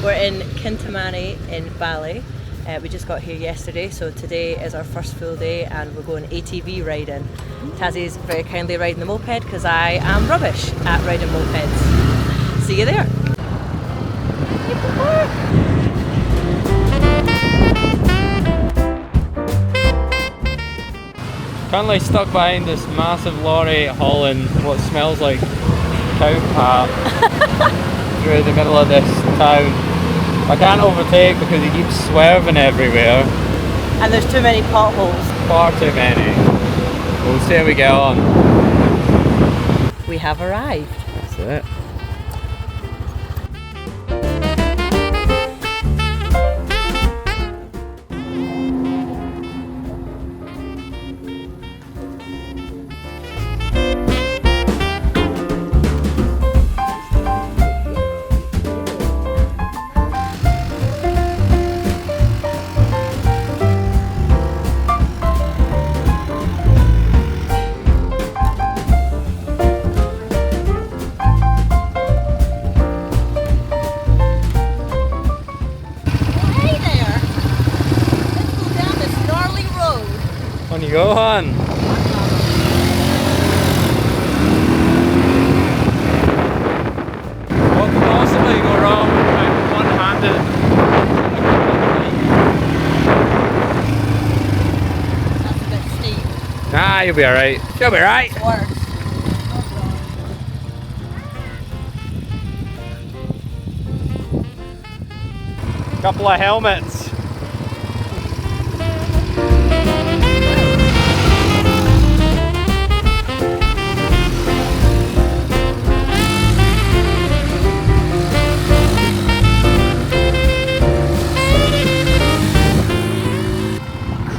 We're in Kintamani in Bali. We just got here yesterday, so today is our first full day and we're going ATV riding. Tassie's very kindly riding the moped because I am rubbish at riding mopeds. See you there. Currently stuck behind this massive lorry hauling what smells like cow pap through the middle of this town. I can't overtake because he keeps swerving everywhere. And there's too many potholes. Far too many. We'll see how we get on. We have arrived. That's it. On you go, hon. What could possibly go wrong with one-handed? That's a bit steep. Nah, you'll be alright. You'll be alright. Worse. Couple of helmets.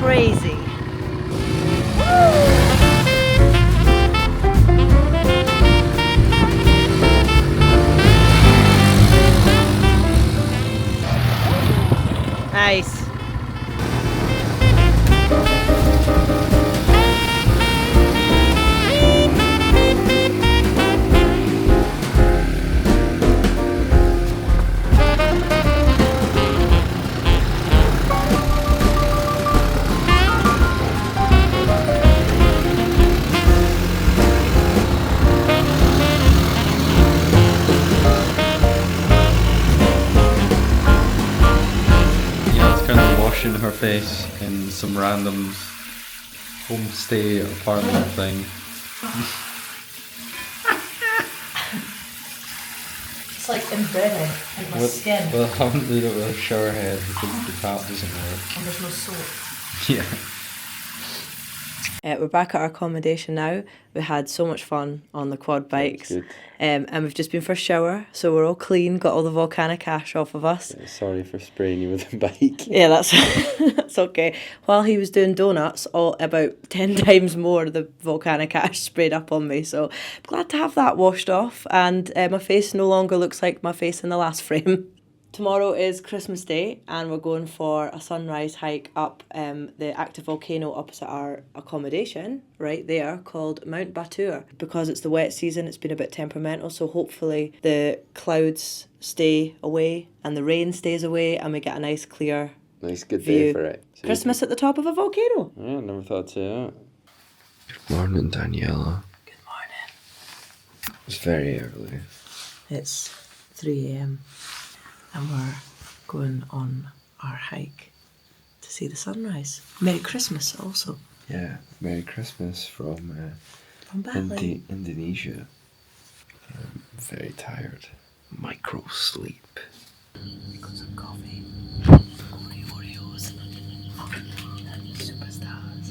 Crazy. Nice. Washing her face in some random homestay apartment thing. It's like embedded in my skin. Well, I haven't done it with a shower head because the tap doesn't work. And there's no soap. Yeah. We're back at our accommodation now. We had so much fun on the quad bikes. And we've just been for a shower, so we're all clean, got all the volcanic ash off of us. Yeah, sorry for spraying you with a bike. Yeah, that's that's okay. While he was doing donuts, about 10 times more of the volcanic ash sprayed up on me, so I'm glad to have that washed off, and my face no longer looks like my face in the last frame. Tomorrow is Christmas Day and we're going for a sunrise hike up the active volcano opposite our accommodation, right there, called Mount Batur. Because it's the wet season, it's been a bit temperamental, so hopefully the clouds stay away and the rain stays away and we get a nice clear Nice good view. day for it. So Christmas at the top of a volcano. Yeah, I never thought to say that. Good morning, Daniela. Good morning. It's very early. It's 3 a.m. and we're going on our hike to see the sunrise. Merry Christmas also. Yeah, Merry Christmas from Bali. Indonesia. I'm very tired. Micro sleep. Got some coffee. Oreos. And superstars.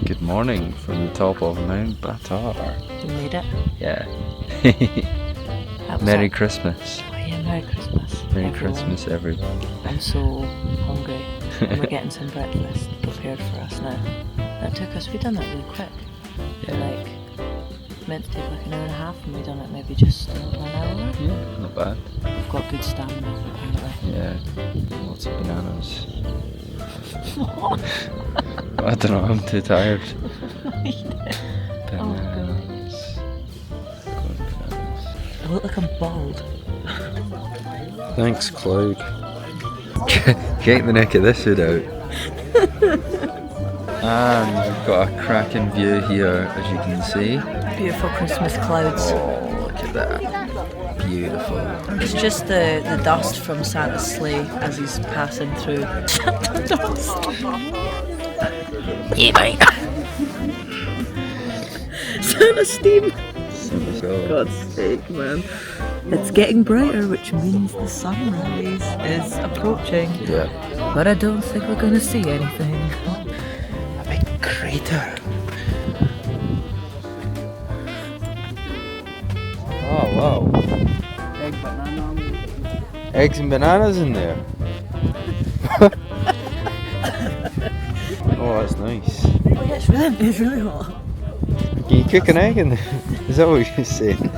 Good morning from the top of Mount Batur. You made it. Yeah. That Merry was it. Christmas. Oh yeah, Merry Christmas. Merry everyone. Christmas, everyone. I'm so hungry. And we're getting some breakfast prepared for us now. That took us, we done that really quick. Yeah. Like, meant to take like an hour and a half and we done it maybe just an hour. Yeah, not bad. We've got good stamina apparently. Yeah, lots of bananas. I don't know, I'm too tired. Bananas. I look like I'm bald. Thanks, Cloud. Get the neck of this hood out. And we've got a cracking view here, as you can see. Beautiful Christmas clouds. Oh, look at that. Beautiful. It's just the dust from Santa's sleigh as he's passing through. Santa dust. Yeah, mate. Santa steam. God's sake, man. It's getting brighter, which means the sunrise is approaching. Yeah. But I don't think we're gonna see anything. A big crater. Oh wow. Eggs and bananas in there. Oh, that's nice. Oh yeah, it's really hot. Can you cook an egg in there? Is that what you're saying?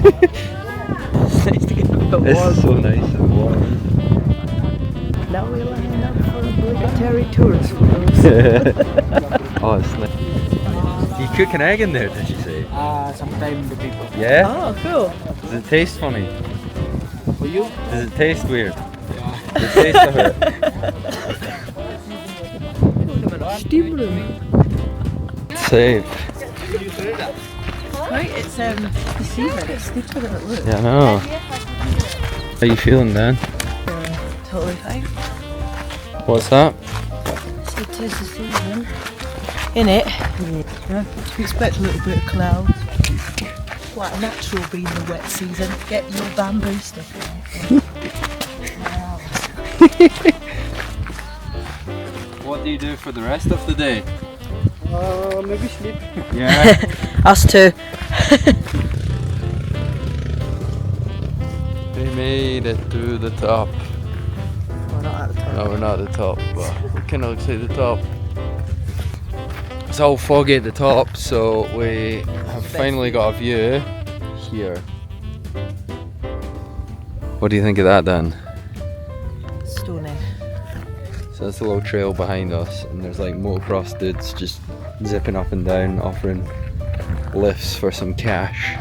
It's nice to get a bit warm. It's so nice and warm. Now we're lining up for obligatory tourist photos. Oh, it's nice. You cook an egg in there, did you say? Sometimes the people. Yeah? Oh, cool. Does it taste funny? For you? Does it taste weird? The taste of it? Steam room. Safe. Right, it's deceiving. It's steeper than it looks. Yeah, I know. How you feeling, Dan? Totally fine. What's that? So it is deceiving. In it. Yeah. We expect a little bit of clouds. Quite natural being the wet season. Get your bamboo stick on. What do you do for the rest of the day? Maybe sleep. Yeah. Us too. We made it to the top. We're not at the top. No, we're not at the top, but we kind of looks like the top. It's all foggy at the top, so we have finally got a view here. What do you think of that, Dan? Stunning. So that's a little trail behind us, and there's like motocross dudes just zipping up and down, offering lifts for some cash.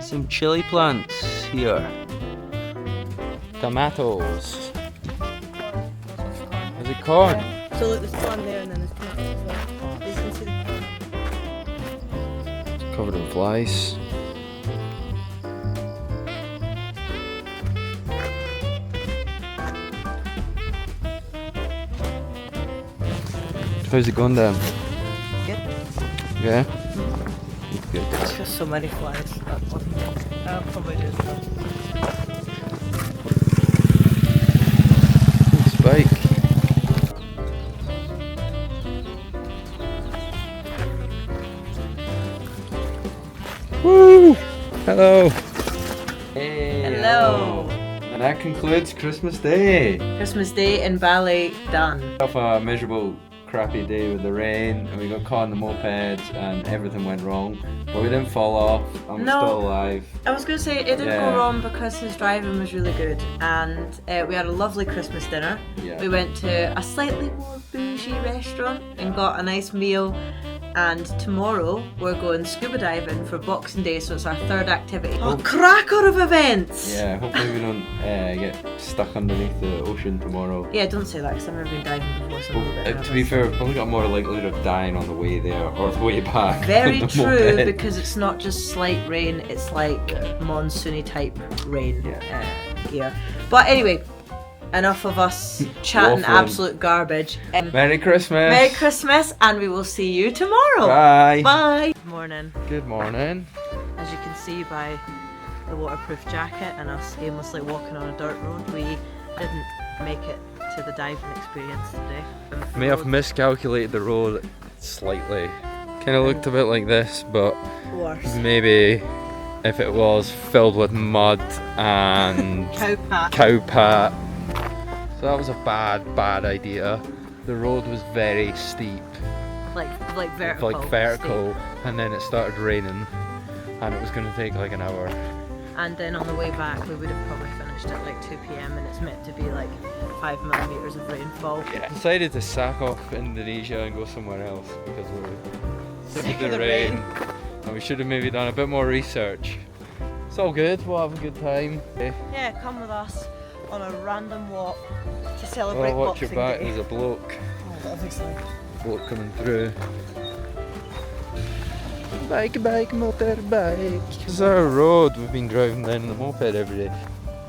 Some chili plants here. Tomatoes. Is it corn? So look, there's one there and then there's tomatoes as well. You can see the It's covered in flies. How's it going, Dan? Good. Yeah? Good. There's just so many flies. I'll probably do that. Spike. Woo! Hello! Hey! Hello. And that concludes Christmas Day. Christmas Day in Bali done. Off a miserable, crappy day with the rain, and we got caught in the mopeds, and everything went wrong. But we didn't fall off. I'm still alive. I was going to say it didn't go wrong because his driving was really good, and we had a lovely Christmas dinner. Yeah. We went to a slightly more bougie restaurant and got a nice meal. And tomorrow we're going scuba diving for Boxing Day, so it's our third activity. Oh, cracker of events! Yeah, hopefully we don't get stuck underneath the ocean tomorrow. Yeah, don't say that because I've never been diving before. So I'm a bit To be nervous. fair, we've probably got more likelihood of dying on the way there or the way back. Very on the true, moped. because it's not just slight rain, it's like monsoony type rain here. But anyway, enough of us chatting Waffling. absolute garbage. Merry Christmas! Merry Christmas, and we will see you tomorrow. Bye! Bye! Good morning. Good morning. As you can see by the waterproof jacket and us aimlessly walking on a dirt road, we didn't make it to the diving experience today. May have miscalculated the road slightly. Kind of looked a bit like this, but Worse. maybe if it was filled with mud and cow pat. So that was a bad idea. The road was very steep. Like vertical. Like vertical, and then it started raining, and it was going to take like an hour. And then on the way back, we would have probably finished at like 2 p.m. and it's meant to be like 5 millimeters of rainfall. Yeah. Decided to sack off Indonesia and go somewhere else because we're sick of the rain. And we should have maybe done a bit more research. It's all good, we'll have a good time. Yeah, come with us on a random walk to celebrate Oh, watch Boxing your back, Day. there's a bloke. Oh, obviously. Bloke coming through. Bike, motorbike. This is our road we've been driving down in the moped every day.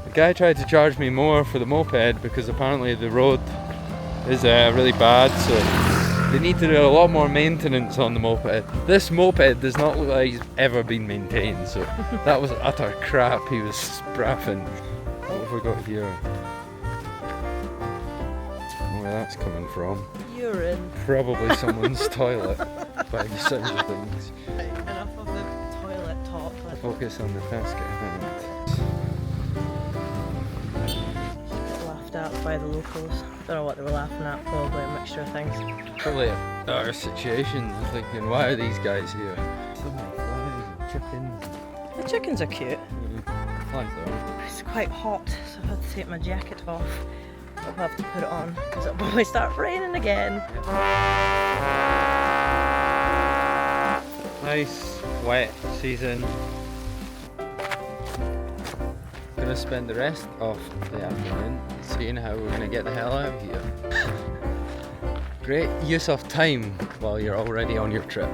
The guy tried to charge me more for the moped because apparently the road is really bad, so they need to do a lot more maintenance on the moped. This moped does not look like it's ever been maintained, so that was utter crap he was spraffing. What have we got here? Where that's coming from? Urine. Probably someone's toilet by the sounds of things. Enough of the toilet talk. Let's Focus on the task at hand. get laughed at by the locals. Don't know what they were laughing at, probably a mixture of things. Probably our situation. I'm thinking, why are these guys here? So many flies and chickens. The chickens are cute. Flies though. It's quite hot, so I've had to take my jacket off. I'll have to put it on because it'll probably start raining again. Nice wet season. Gonna spend the rest of the afternoon seeing how we're gonna get the hell out of here. Great use of time while you're already on your trip.